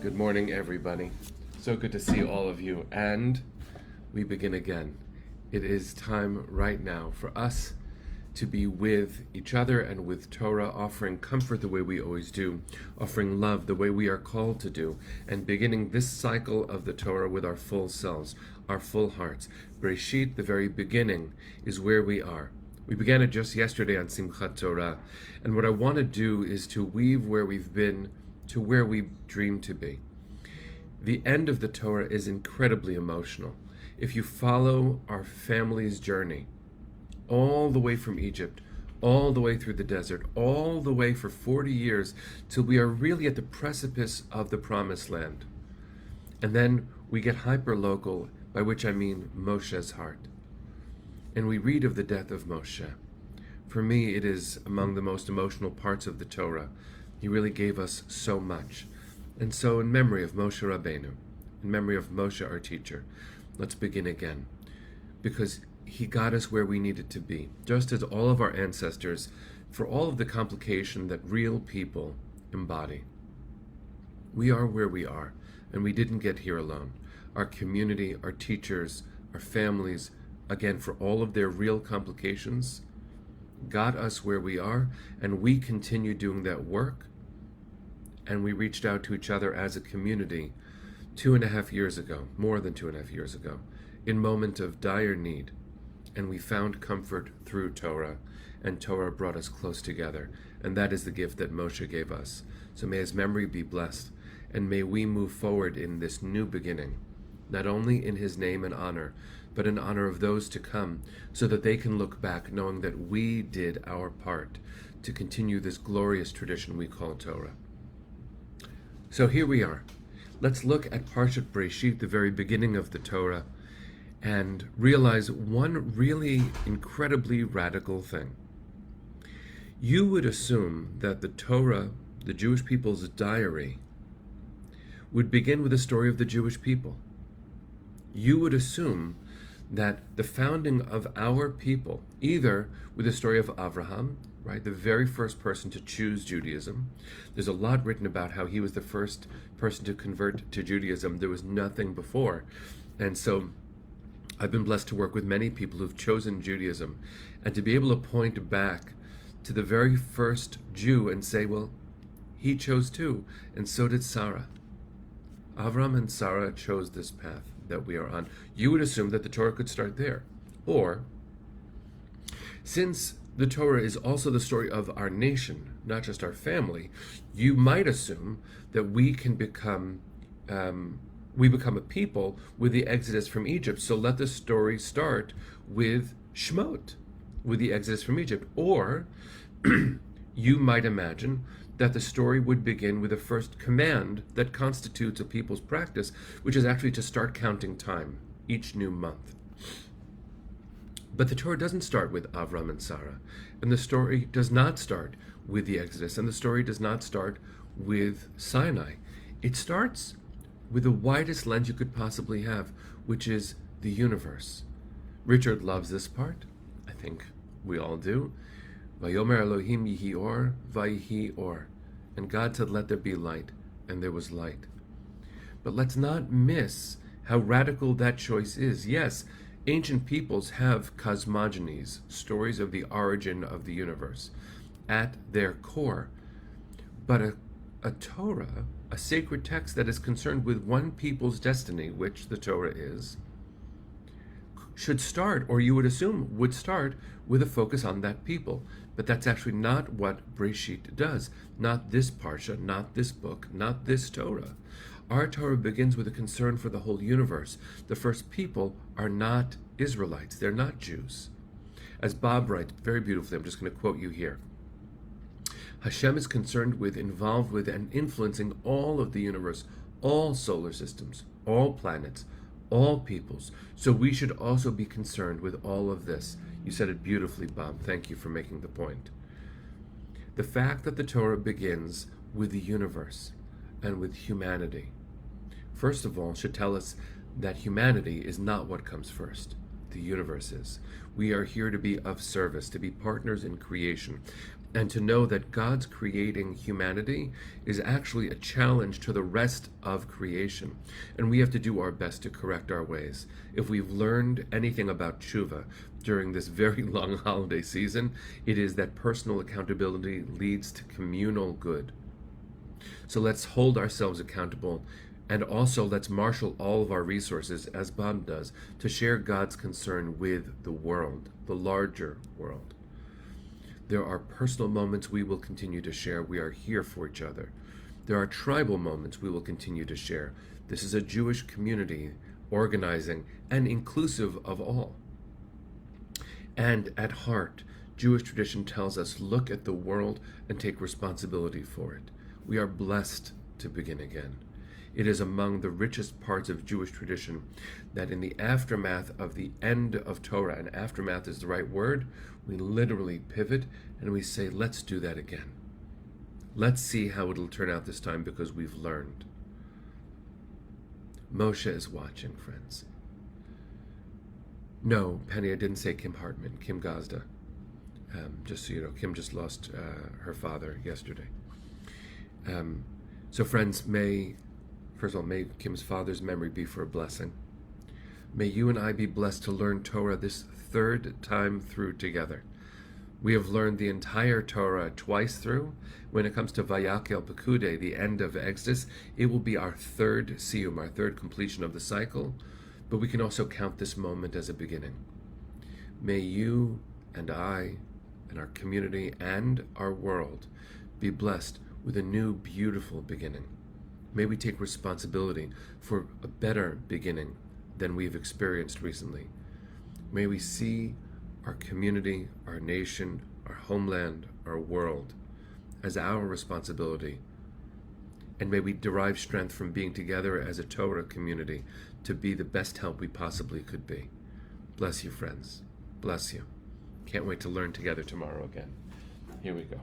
Good morning, everybody. So good to see all of you. And we begin again. It is time right now for us to be with each other and with Torah, offering comfort the way we always do, offering love the way we are called to do, and beginning this cycle of the Torah with our full selves, our full hearts. Breisheet, the very beginning, is where we are. We began it just yesterday on Simchat Torah, and what I want to do is to weave where we've been to where we dream to be. The end of the Torah is incredibly emotional. If you follow our family's journey, all the way from Egypt, all the way through the desert, all the way for 40 years, till we are really at the precipice of the Promised Land. And then we get hyper-local, by which I mean Moshe's heart. And we read of the death of Moshe. For me, it is among the most emotional parts of the Torah. He really gave us so much. And so in memory of Moshe Rabbeinu, in memory of Moshe, our teacher, let's begin again. Because he got us where we needed to be, just as all of our ancestors, for all of the complication that real people embody. We are where we are, and we didn't get here alone. Our community, our teachers, our families, again, for all of their real complications, got us where we are, and we continue doing that work. And we reached out to each other as a community 2.5 years ago, more than 2.5 years ago, in moment of dire need. And we found comfort through Torah, and Torah brought us close together. And that is the gift that Moshe gave us. So may his memory be blessed, and may we move forward in this new beginning, not only in his name and honor, but in honor of those to come, so that they can look back knowing that we did our part to continue this glorious tradition we call Torah. So here we are. Let's look at Parshat Breisheet, the very beginning of the Torah, and realize one really incredibly radical thing. You would assume that the Torah, the Jewish people's diary, would begin with the story of the Jewish people. You would assume that the founding of our people, either with the story of Abraham, right, the very first person to choose Judaism. There's a lot written about how he was the first person to convert to Judaism. There was nothing before. And so I've been blessed to work with many people who've chosen Judaism, and to be able to point back to the very first Jew and say, well, he chose too, and so did Sarah. Avram and Sarah chose this path that we are on. You would assume that the Torah could start there. Or, since the Torah is also the story of our nation, not just our family, you might assume that we can become a people with the exodus from Egypt. So let the story start with Shemot, with the exodus from Egypt. Or you might imagine that the story would begin with the first command that constitutes a people's practice, which is actually to start counting time each new month. But the Torah doesn't start with Avram and Sarah, and the story does not start with the Exodus, and the story does not start with Sinai. It starts with the widest lens you could possibly have, which is the universe. Richard loves this part. I think we all do. Vayomer Elohim yihi or, vayihi or. And God said, let there be light, and there was light. But let's not miss how radical that choice is. Yes, ancient peoples have cosmogonies, stories of the origin of the universe, at their core. But a Torah, a sacred text that is concerned with one people's destiny, which the Torah is, should start, or you would assume would start, with a focus on that people. But that's actually not what Breisheet does. Not this Parsha, not this book, not this Torah. Our Torah begins with a concern for the whole universe. The first people are not Israelites. They're not Jews. As Bob writes very beautifully, I'm just going to quote you here. Hashem is concerned with, involved with, and influencing all of the universe, all solar systems, all planets, all peoples. So we should also be concerned with all of this. You said it beautifully, Bob. Thank you for making the point. The fact that the Torah begins with the universe and with humanity, first of all, should tell us that humanity is not what comes first. The universe is. We are here to be of service, to be partners in creation. and to know that God's creating humanity is actually a challenge to the rest of creation. And we have to do our best to correct our ways. If we've learned anything about tshuva during this very long holiday season, it is that personal accountability leads to communal good. So let's hold ourselves accountable, and also let's marshal all of our resources, as Bob does, to share God's concern with the world, the larger world. There are personal moments we will continue to share. We are here for each other. There are tribal moments we will continue to share. This is a Jewish community, organizing and inclusive of all. And at heart, Jewish tradition tells us, look at the world and take responsibility for it. We are blessed to begin again. It is among the richest parts of Jewish tradition that in the aftermath of the end of Torah, and aftermath is the right word, we literally pivot and we say, let's do that again. Let's see how it'll turn out this time, because we've learned. Moshe is watching, friends. No, Penny, I didn't say Kim Hartman, Kim Gazda. Just so you know, Kim just lost her father yesterday. So friends, first of all, may Kim's father's memory be for a blessing. May you and I be blessed to learn Torah this third time through together. We have learned the entire Torah twice through. When it comes to Vayakel Pekude, the end of Exodus, it will be our third siyum, our third completion of the cycle. But we can also count this moment as a beginning. May you and I and our community and our world be blessed with a new, beautiful beginning. May we take responsibility for a better beginning than we've experienced recently. May we see our community, our nation, our homeland, our world as our responsibility. And may we derive strength from being together as a Torah community to be the best help we possibly could be. Bless you, friends. Bless you. Can't wait to learn together tomorrow again. Here we go.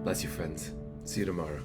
Bless you, friends. See you tomorrow.